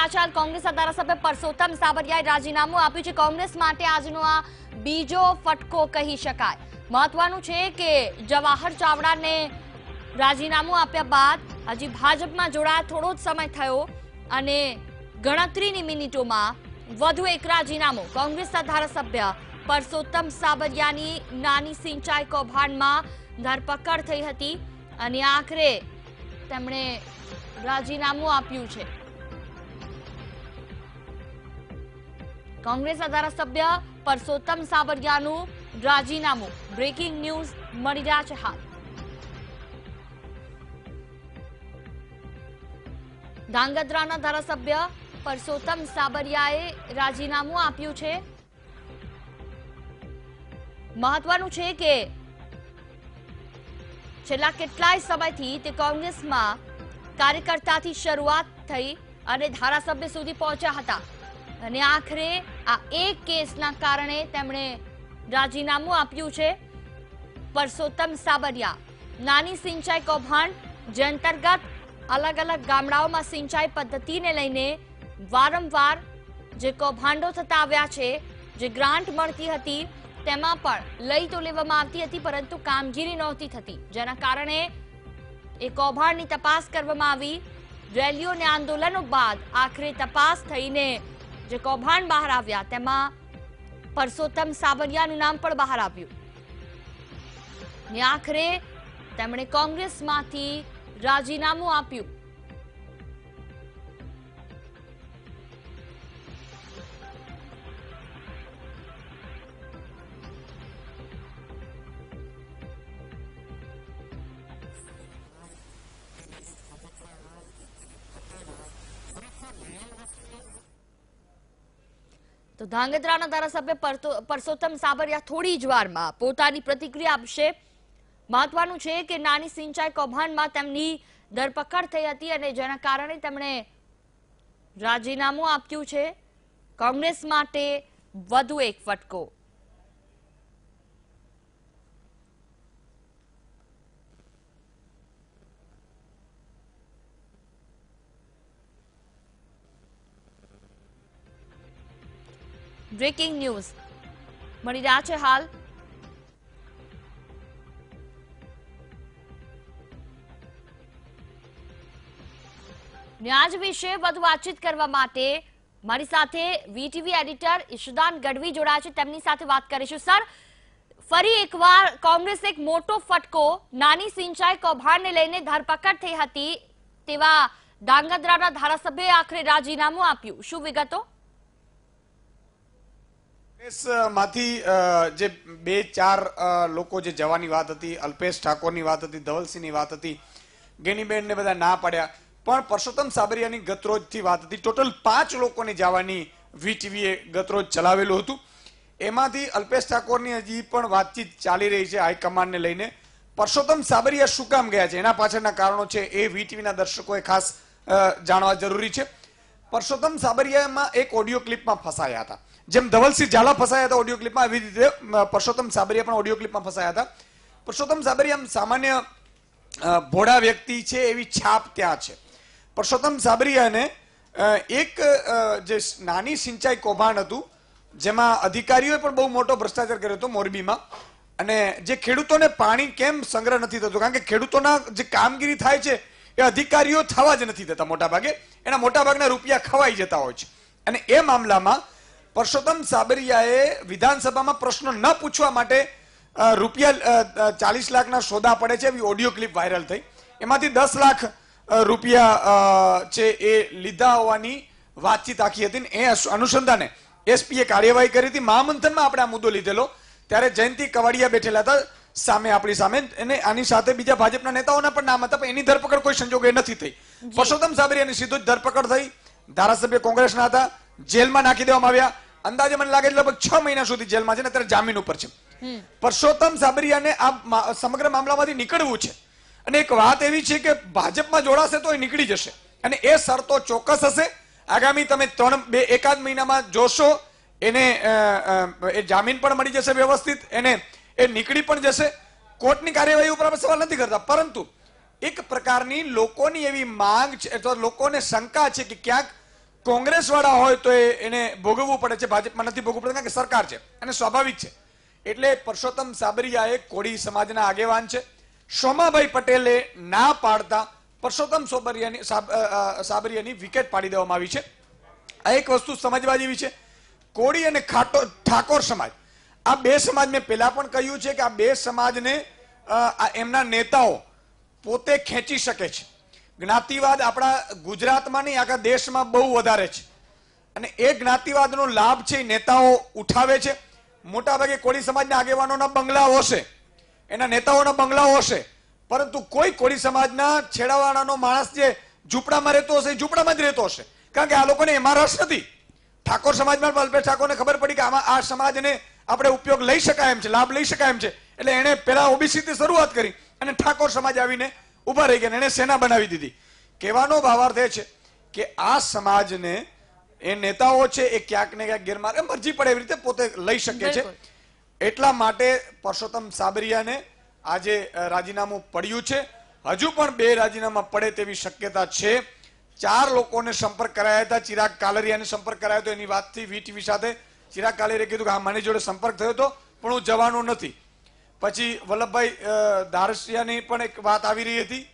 રહ્યા છે કોંગ્રેસના ધારાસભ્ય પરસોત્તમ સાબરિયાએ રાજીનામું આપ્યું છે। કોંગ્રેસ માટે આજનો આ બીજો ફટકો કહી શકાય। મહત્વનું છે કે જવાહર ચાવડાને રાજીનામું આપ્યા બાદ હજી ભાજપમાં જોડાયા થોડો જ સમય થયો અને ગણતરીની મિનિટોમાં વધુ એક રાજીનામું। કોંગ્રેસના ધારાસભ્ય પરસોત્તમ સાબરિયાની નાની સિંચાઈ કૌભાંડમાં ધરપકડ થઈ હતી અને આખરે તેમણે રાજીનામું આપ્યું છે। કોંગ્રેસના ધારાસભ્ય પરસોત્તમ સાબરિયાનું રાજીનામું। બ્રેકિંગ ન્યૂઝ મળી રહ્યા છે હાલ। ધાંગધ્રાના ધારાસભ્ય પરસોત્તમ સાબરિયાએ રાજીનામું આપ્યું છે। મહત્વનું છે કે છેલ્લા કેટલાય સમયથી તે કોંગ્રેસમાં કાર્યકર્તાથી શરૂઆત થઈ અને ધારાસભ્ય સુધી પહોંચ્યા હતા અને આખરે આ એક કેસના કારણે તેમણે રાજીનામું આપ્યું છે। પરસોત્તમ સાબરિયા નાની સિંચાઈ કૌભાંડ જે અંતર્ગત અલગ અલગ ગામડાઓમાં સિંચાઈ પદ્ધતિને લઈને વારંવાર જે કૌભાંડો થતા આવ્યા છે, જે ગ્રાન્ટ મળતી હતી તેમાં પણ લઈ તો લેવામાં આવતી હતી પરંતુ કામગીરી નહોતી થતી, જેના કારણે એ કૌભાંડની તપાસ કરવામાં આવી। રેલીઓ અને આંદોલનો બાદ આખરે તપાસ થઈને જે કૌભાંડ બહાર આવ્યા તેમાં પરસોત્તમ સાબરિયાનું નામ પણ બહાર આવ્યું ને આખરે તેમણે કોંગ્રેસમાંથી રાજીનામું આપ્યું। તો ધાંગધ્રાના ધારાસભ્ય પરસોત્તમ સાબરિયા થોડી જ વારમાં પોતાની પ્રતિક્રિયા આપશે। મહત્વનું છે કે નાની સિંચાઈ કૌભાંડમાં તેમની ધરપકડ થઈ હતી અને જેના કારણે તેમણે રાજીનામું આપ્યું છે। કોંગ્રેસ માટે વધુ એક ફટકો। બ્રેકિંગ ન્યૂઝ મળી રહ્યા છે હાલ। ન્યાજ વિશે વધુ વાતચીત કરવા માટે મારી સાથે વીટીવી એડિટર ઈશુદાન ગઢવી જોડાયા છે, તેમની સાથે વાત કરીશું। સર, ફરી એકવાર કોંગ્રેસ એક મોટો ફટકો, નાની સિંચાઈ કૌભાંડને લઈને ધરપકડ થઈ હતી તેવા ધાંગધ્રાના ધારાસભ્યએ આખરે રાજીનામું આપ્યું, શું વિગતો? માંથી જે 2-4 લોકો જે જવાની વાત હતી, અલ્પેશ ઠાકોરની વાત હતી, ધવલસિંહની વાત હતી, ગેનીબેન ને બધા ના પાડ્યા, પણ પરસોત્તમ સાબરિયાની ગતરોજથી વાત હતી। ટોટલ 5 લોકોને જવાની વીટીવીએ ગતરોજ ચલાવેલું હતું। એમાંથી અલ્પેશ ઠાકોરની હજી પણ વાતચીત ચાલી રહી છે હાઈકમાન્ડને લઈને। પરસોત્તમ સાબરિયા શું કામ ગયા છે, એના પાછળના કારણો છે એ વીટીવીના દર્શકોએ ખાસ જાણવા જરૂરી છે। પરસોત્તમ સાબરિયામાં એક ઓડિયો ક્લિપમાં ફસાયા હતા, જેમ ધવલસિંહ ઝાલા ફસાયા હતા ઓડિયો ક્લિપમાં, એવી રીતે પરસોત્તમ સાબરિયા પણ ઓડિયો ક્લિપમાં ફસાયા હતા। પરસોત્તમ સાબરિયા સામાન્ય ભોળા વ્યક્તિ છે એવી છાપ ત્યાં છે। પરસોત્તમ સાબરિયાને એક જે નાની સિંચાઈ કૌભાંડ હતું જેમાં અધિકારીઓએ પણ બહુ મોટો ભ્રષ્ટાચાર કર્યો હતો મોરબીમાં, અને જે ખેડૂતોને પાણી કેમ સંગ્રહ નથી થતો, કારણ કે ખેડૂતોના જે કામગીરી થાય છે એ અધિકારીઓ થવા જ નથી દેતા, મોટાભાગે એના મોટાભાગના રૂપિયા ખવાઈ જતા હોય છે। અને એ મામલામાં પરસોત્તમ સાબરિયાએ વિધાનસભામાં પ્રશ્નો ન પૂછવા માટે રૂપિયા 40 લાખના સોદા પડે છે એવી ઓડિયો ક્લિપ વાયરલ થઈ। એમાંથી 10 લાખ રૂપિયા છે એ લીધા હોવાની વાતચીત આખી હતી, એ અનુસંધાને એસપીએ કાર્યવાહી કરી હતી। મહામંથનમાં આપણે આ મુદ્દો લીધેલો ત્યારે જયંતિ કવાડિયા બેઠેલા હતા સામે, આપણી સામે, અને આની સાથે બીજા ભાજપના નેતાઓના પણ નામ હતા, પણ એની ધરપકડ કોઈ સંજોગે નથી થઈ। પરસોત્તમ સાબરિયાની સીધું જ ધરપકડ થઈ, ધારાસભ્ય કોંગ્રેસના હતા, જેલમાં નાખી દેવામાં આવ્યા। અંદાજે મને લાગે લગભગ 6 મહિના સુધી જેલમાં છે ને અત્યારે જામીન ઉપર છે। પરસોત્તમ સાબરિયાને આ સમગ્ર મામલામાંથી નીકળવું છે, અને એક વાત એવી છે કે ભાજપમાં જોડાશે તો એ નીકળી જશે, અને એ શરતો ચોક્કસ હશે। આગામી તમે 1-2 મહિનામાં જોશો એને એ જામીન પણ મળી જશે વ્યવસ્થિત, એને એ નીકળી પણ જશે। કોર્ટની કાર્યવાહી ઉપર આપણે સવાલ નથી કરતા, પરંતુ એક પ્રકારની લોકોની એવી માંગ છે અથવા લોકોને શંકા છે કે ક્યાંક કોંગ્રેસ વાળા હોય તો એને ભોગવવું પડે છે, ભાજપમાં નથી ભોગવવું પડે કારણ કે સરકાર છે અને સ્વાભાવિક છે. એટલે પરસોત્તમ સાબરિયા એ કોળી સમાજના આગેવાન છે. સોમાભાઈ પટેલે ના પાડતા પરસોત્તમ સાબરિયાની વિકેટ પાડી દેવામાં આવી છે. આ એક વસ્તુ સમજવા જેવી છે. કોળી અને ઠાકોર સમાજ, આ બે સમાજ મેં પહેલા પણ કહ્યું છે કે આ બે સમાજને એમના નેતાઓ પોતે ખેંચી શકે છે. જ્ઞાતિવાદ આપણા ગુજરાતમાં નહીં આખા દેશમાં બહુ વધારે છે અને એ જ્ઞાતિવાદનો લાભ છે નેતાઓ ઉઠાવે છે. મોટાભાગે કોળી સમાજના આગેવાનોના બંગલાઓ હશે, એના નેતાઓના બંગલાઓ હશે, પરંતુ કોઈ કોળી સમાજના છેડાવાળાનો માણસ જે ઝૂંપડામાં રહેતો હશે એ ઝૂંપડામાં જ રહેતો હશે, કારણ કે આ લોકોને એમાં રસ નથી. ઠાકોર સમાજમાં અલ્પેશ ઠાકોરને ખબર પડી કે આમાં આ સમાજને આપણે ઉપયોગ લઈ શકાય એમ છે, લાભ લઈ શકાય એમ છે, એટલે એને પેલા ઓબીસીથી શરૂઆત કરી અને ઠાકોર સમાજ આવીને ઉભા રહી ગયા, એને સેના બનાવી દીધી. કહેવાનો ભાવાર્થ એ છે કે આ સમાજને એ નેતાઓ છે એ ક્યાંક ને ક્યાંક ગેરમાર્ગે મરજી પડે એવી રીતે પોતે લઈ શકે છે. એટલા માટે પરસોત્તમ સાબરિયાને આજે રાજીનામું પડ્યું છે. હજુ પણ 2 રાજીનામા પડે તેવી શક્યતા છે. 4 લોકોને સંપર્ક કરાયા હતા. ચિરાગ કાલરિયાને સંપર્ક કરાયો હતો એની વાતથી વીટીવી સાથે. ચિરાગ કાલરિયાએ કીધું કે હા મારી જોડે સંપર્ક થયો હતો પણ હું જવાનો નથી. પછી વલ્લભભાઈ ધારસિયાની પણ એક વાત આવી રહી હતી,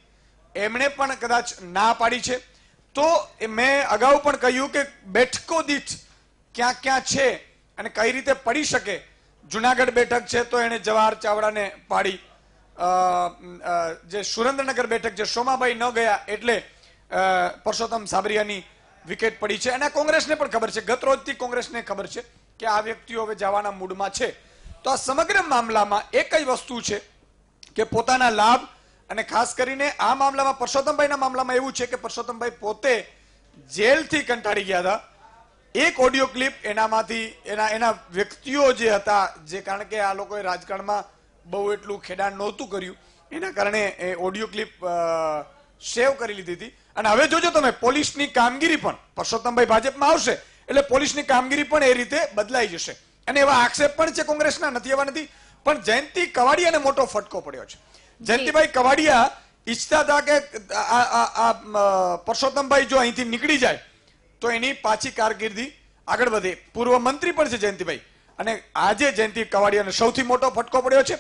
એમણે પણ કદાચ ના પાડી છે. તો મેં અગાઉ પણ કહ્યું કે બેઠકો દીઠ ક્યાં ક્યાં છે અને કઈ રીતે પડી શકે. જુનાગઢ બેઠક છે તો એને જવાહર ચાવડાને પાડી. જે સુરેન્દ્રનગર બેઠક છે સોમાભાઈ ન ગયા એટલે પરસોત્તમ સાબરિયાની વિકેટ પડી છે અને કોંગ્રેસને પણ ખબર છે, ગત રોજથી કોંગ્રેસને ખબર છે કે આ વ્યક્તિઓ હવે જવાના મૂડમાં છે. તો આ સમગ્ર મામલામાં એક જ વસ્તુ છે કે પોતાના લાભ, અને ખાસ કરીને આ મામલામાં પરસોત્તમભાઈના મામલામાં એવું છે કે પરસોત્તમભાઈ પોતે જેલથી કંટાળી ગયા હતા. એક ઓડિયો ક્લિપ એનામાંથી એના વ્યક્તિઓ જે હતા, જે કારણ કે આ લોકોએ રાજકારણમાં બહુ એટલું ખેડાણ નહોતું કર્યું એના કારણે એ ઓડિયો ક્લિપ સેવ કરી લીધી હતી. અને હવે જોજો તમે પોલીસની કામગીરી પણ, પરસોત્તમભાઈ ભાજપમાં આવશે એટલે પોલીસની કામગીરી પણ એ રીતે બદલાઈ જશે. અને એવા આક્ષેપ પણ છે કોંગ્રેસના, નથી એવા નથી, પણ જયંતિ કવાડિયાને મોટો ફટકો પડ્યો છે. જયંતિભાઈ કવાડિયા ઈચ્છતા હતા કે પરસોત્તમભાઈ જો અહીંથી નીકળી જાય તો એની પાછી કારકિર્દી આગળ વધે. પૂર્વ મંત્રી પણ છે જયંતિભાઈ, અને આજે જયંતિ કવાડિયાને સૌથી મોટો ફટકો પડ્યો છે.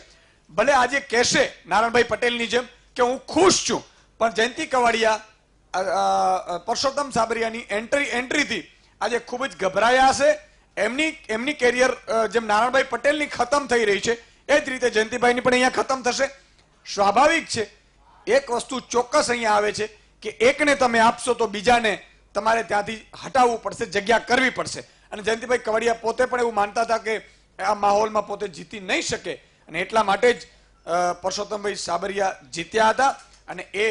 ભલે આજે કહેશે નારાયણભાઈ પટેલની જેમ કે હું ખુશ છું, પણ જયંતિ કવાડિયા પરસોત્તમ સાબરિયાની એન્ટ્રીથી આજે ખૂબ જ ગભરાયા હશે. એમની કેરિયર જેમ નારાયણભાઈ પટેલની ખતમ થઈ રહી છે એ જ રીતે જયંતિભાઈની પણ અહીંયા ખતમ થશે. સ્વાભાવિક છે. એક વસ્તુ ચોક્કસ અહીંયા આવે છે કે એકને તમે આપશો તો બીજાને તમારે ત્યાંથી હટાવવું પડશે, જગ્યા કરવી પડશે. અને જયંતિભાઈ કવાડિયા પોતે પણ એવું માનતા હતા કે આ માહોલમાં પોતે જીતી નહીં શકે અને એટલા માટે જ પરસોત્તમભાઈ સાબરિયા જીત્યા હતા. અને એ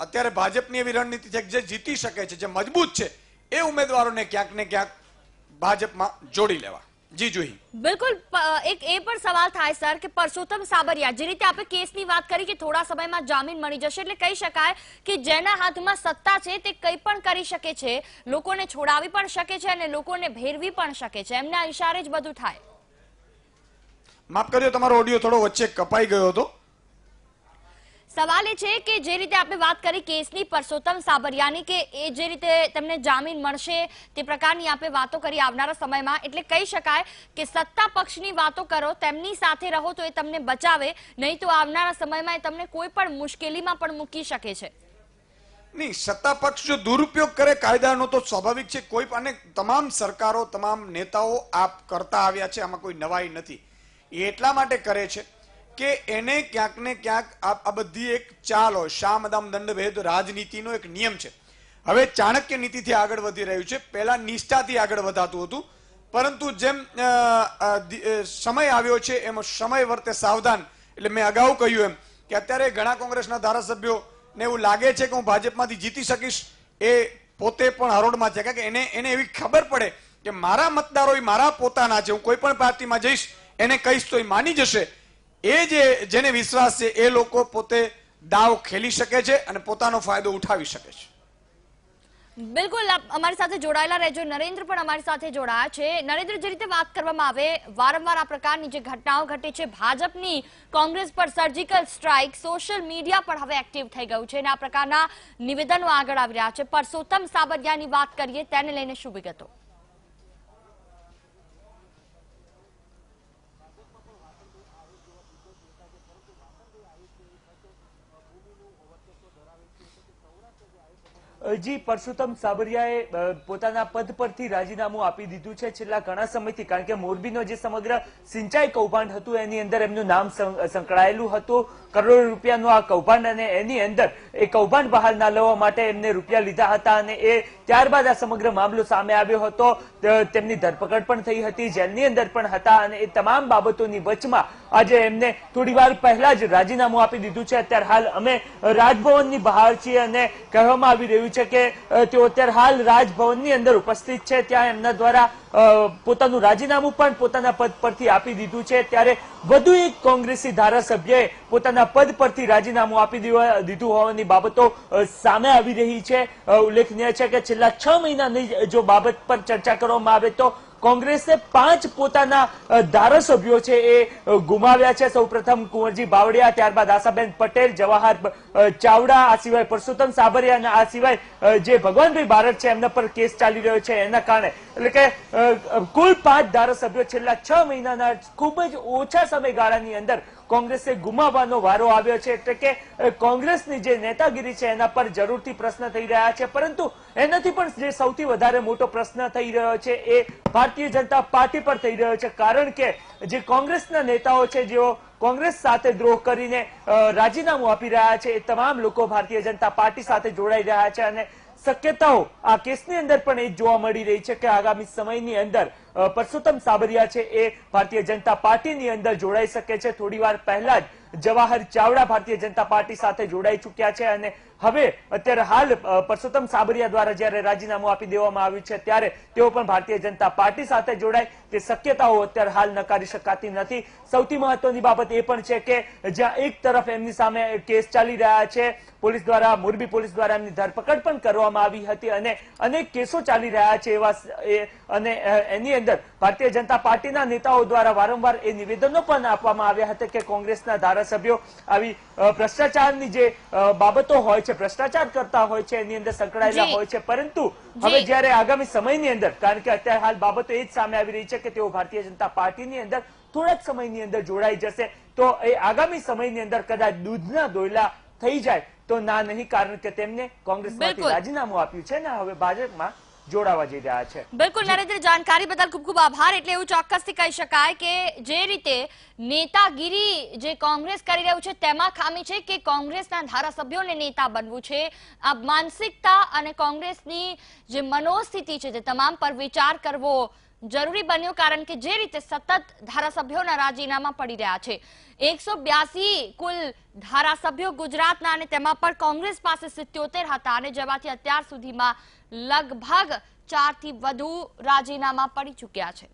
અત્યારે ભાજપની એવી રણનીતિ છે કે જે જીતી શકે છે, જે મજબૂત છે એ ઉમેદવારોને ક્યાંક ને ક્યાંક ભાજપમાં જોડી લેવા. જી જોઈ બિલકુલ. એક એ પણ સવાલ થાય સર કે પરસોત્તમ સાબરિયા, જે રીતે આપણે કેસની વાત કરી કે થોડા સમયમાં જામીન મળી જશે, એટલે કહી શકાય કે જેના હાથમાં સત્તા છે તે કંઈ પણ કરી શકે છે, લોકોને છોડાવી પણ શકે છે અને લોકોને ભેરવી પણ શકે છે. એમના ઈશારે જ બધું થાય. માફ કરજો, તમારો ઓડિયો થોડો વચ્ચે કપાઈ ગયો હતો. સવાલ એ છે કે જે રીતે આપણે વાત કરી કેસની પરસોત્તમ સાબરિયાની, કે એ જે રીતે તેમને જામીન મળશે તે પ્રકારની આપણે વાતો કરી આવનારા સમયમાં, એટલે કહી શકાય કે સત્તા પક્ષની વાતો કરો, તેમની સાથે રહો તો એ તમને બચાવે, નહીં તો આવનારા સમયમાં એ તમને કોઈ પણ મુશ્કેલીમાં પણ મૂકી શકે છે. નહીં, સત્તા પક્ષ જો દુરુપયોગ કરે કાયદાનો તો સ્વાભાવિક છે. કોઈ અને તમામ સરકારો, તમામ નેતાઓ આ કરતા આવ્યા છે, આમાં કોઈ નવાઈ નથી. એ એટલા માટે કરે છે કે એને ક્યાંક ને ક્યાંક આ બધી એક ચાલ હોય, શામદામ દંડભેદ રાજનીતિનો એક નિયમ છે. હવે ચાણક્ય નીતિથી આગળ વધી રહ્યું છે. પહેલા નિષ્ઠાથી આગળ વધાતું હતું, પરંતુ જેમ સમય આવ્યો છે એમ સમય વર્તે સાવધાન. એટલે મેં અગાઉ કહ્યું એમ કે અત્યારે ઘણા કોંગ્રેસના ધારાસભ્યોને એવું લાગે છે કે હું ભાજપમાંથી જીતી શકીશ. એ પોતે પણ હરોળમાં છે, કારણ કે એને એવી ખબર પડે કે મારા મતદારો મારા પોતાના છે, હું કોઈ પણ પાર્ટીમાં જઈશ એને કહીશ તો એ માની જશે. એ જેને વિશ્વાસ છે એ લોકો પોતે દાવ ખેલી શકે છે અને પોતાનો ફાયદો ઉઠાવી શકે છે. બિલકુલ અમારી સાથે જોડાયેલા રહેજો. નરેન્દ્ર પણ અમારી સાથે જોડાયા છે. નરેન્દ્ર, જે રીતે વાત કરવામાં આવે, વારંવાર આ પ્રકારની જે ઘટનાઓ ઘટે છે, ભાજપની કોંગ્રેસ પર સર્જિકલ સ્ટ્રાઇક સોશિયલ મીડિયા પર હવે એક્ટિવ થઈ ગયું છે અને આ પ્રકારના નિવેદનો આગળ આવી રહ્યા છે. પરસોત્તમ સાબરિયાની વાત કરીએ, તેને લઈને શું વિગતો? જી, પરસોત્તમ સાબરિયાએ પોતાના પદ પરથી રાજીનામું આપી દીધું છે છેલ્લા ઘણા સમયથી, કારણ કે મોરબીનો જે સમગ્ર સિંચાઈ કૌભાંડ હતું એની અંદર એમનું નામ સંકળાયેલું હતું. કરોડો રૂપિયાનું આ કૌભાંડ, અને એની અંદર એ કૌભાંડ બહાર ના લાવવા માટે એમને રૂપિયા લીધા હતા અને એ ત્યારબાદ આ સમગ્ર મામલો સામે આવ્યો હતો. તેમની ધરપકડ પણ થઈ હતી, જેલની અંદર પણ હતા, અને એ તમામ બાબતોની વચમાં આજે એમને થોડી વાર પહેલા જ રાજીનામું આપી દીધું છે. અત્યારે હાલ અમે રાજભવનની બહાર છીએ અને કહેવામાં આવી રહ્યું છે કે તેઓ અત્યારે હાલ રાજભવનની અંદર ઉપસ્થિત છે. ત્યાં એમના દ્વારા પોતાનું રાજીનામું પણ પોતાના પદ પરથી આપી દીધું છે. ત્યારે વધુ એક કોંગ્રેસી ધારાસભ્યએ પોતાના પદ પરથી રાજીનામું આપી દીધું હોવાની બાબતો સામે આવી રહી છે. ઉલ્લેખનીય છે કે છેલ્લા 6 મહિનાની જો બાબત પર ચર્ચા કરવામાં આવે તો કોંગ્રેસે 5 પોતાના ધારાસભ્યો છે એ ગુમાવ્યા છે. સૌપ્રથમ કુંવરજી બાવળિયા, ત્યારબાદ આશાબેન પટેલ, જવાહર ચાવડા, આ સિવાય પરસોત્તમ સાબરિયા, અને આ સિવાય જે ભગવાનભાઈ બારડ છે એમના પર કેસ ચાલી રહ્યો છે એના કારણે, એટલે કે કુલ 5 ધારાસભ્યો છેલ્લા 6 મહિનાના ખૂબ જ ઓછા સમયગાળાની અંદર કોંગ્રેસે ગુમાવવાનો વારો આવ્યો છે. એટલે કે કોંગ્રેસની જે નેતાગીરી છે એના પર જરૂરથી પ્રશ્ન થઈ રહ્યા છે, પરંતુ એનાથી પણ જે સૌથી વધારે મોટો પ્રશ્ન થઈ રહ્યો છે એ ભારતીય જનતા પાર્ટી પર થઈ રહ્યો છે. કારણ કે જે કોંગ્રેસના નેતાઓ છે જેઓ કોંગ્રેસ સાથે દ્રોહ કરીને રાજીનામું આપી રહ્યા છે, એ તમામ લોકો ભારતીય જનતા પાર્ટી સાથે જોડાઈ રહ્યા છે અને શક્યતાઓ આ કેસની અંદર પણ એ જોવા મળી રહી છે કે આગામી સમયની અંદર પરસોત્તમ સાબરિયા છે એ ભારતીય જનતા પાર્ટીની અંદર જોડાઈ શકે છે. થોડી વાર પહેલા જ જવાહર ચાવડા ભારતીય જનતા પાર્ટી સાથે જોડાઈ ચુક્યા છે અને હવે અત્યારે હાલ પરસોત્તમ સાબરિયા દ્વારા જ્યારે રાજીનામું આપી દેવામાં આવ્યું છે ત્યારે તેઓ પણ ભારતીય જનતા પાર્ટી સાથે જોડાય તે શક્યતાઓ અત્યારે હાલ નકારી શકાતી નથી. સૌથી મહત્વની બાબત એ પણ છે કે જ્યાં એક તરફ એમની સામે કેસ ચાલી રહ્યા છે, પોલીસ દ્વારા, મોરબી પોલીસ દ્વારા એમની ધરપકડ પણ કરવામાં આવી હતી અને અનેક કેસો ચાલી રહ્યા છે એવા, અને એની અંદર ભારતીય જનતા પાર્ટીના નેતાઓ દ્વારા વારંવાર એ નિવેદનો પણ આપવામાં આવ્યા હતા કે કોંગ્રેસના ધારાસભ્યો આવી ભ્રષ્ટાચારની જે બાબતો હોય છે, ભ્રષ્ટાચાર કરતા હોય છે, એની અંદર સંકળાયેલા હોય છે. પરંતુ હવે જ્યારે આગામી સમયની અંદર, કારણ કે અત્યારે હાલ બાબતો એ જ સામે આવી રહી છે કે તેઓ ભારતીય જનતા પાર્ટીની અંદર થોડાક સમયની અંદર જોડાઈ જશે, તો એ આગામી સમયની અંદર કદાચ દૂધના દોયલા થઈ જાય તો ના નહીં, કારણ કે તેમને કોંગ્રેસમાંથી રાજીનામું આપ્યું છે ને હવે ભાજપમાં જોડાવા જઈ રહ્યા છે. બિલકુલ નરેન્દ્ર, જાણકારી બદલ ખૂબ ખૂબ આભાર. એટલે એવું ચોક્કસથી કહી શકાય કે જે રીતે નેતાગીરી જે કોંગ્રેસ કરી રહ્યું છે તેમાં ખામી છે કે કોંગ્રેસના ધારાસભ્યોને નેતા બનવું છે. આ માનસિકતા અને કોંગ્રેસની જે મનોસ્થિતિ છે તે તમામ પર વિચાર કરવો જરૂરી બન્યો, કારણ કે જે રીતે સતત ધારાસભ્યોના રાજીનામા પડી રહ્યા છે. 182 કુલ ધારાસભ્યો ગુજરાતના, અને તેમાં પણ કોંગ્રેસ પાસે 77 હતા, અને જેમાંથી અત્યાર સુધીમાં લગભગ 4 થી વધુ રાજીનામા પડી ચૂક્યા છે.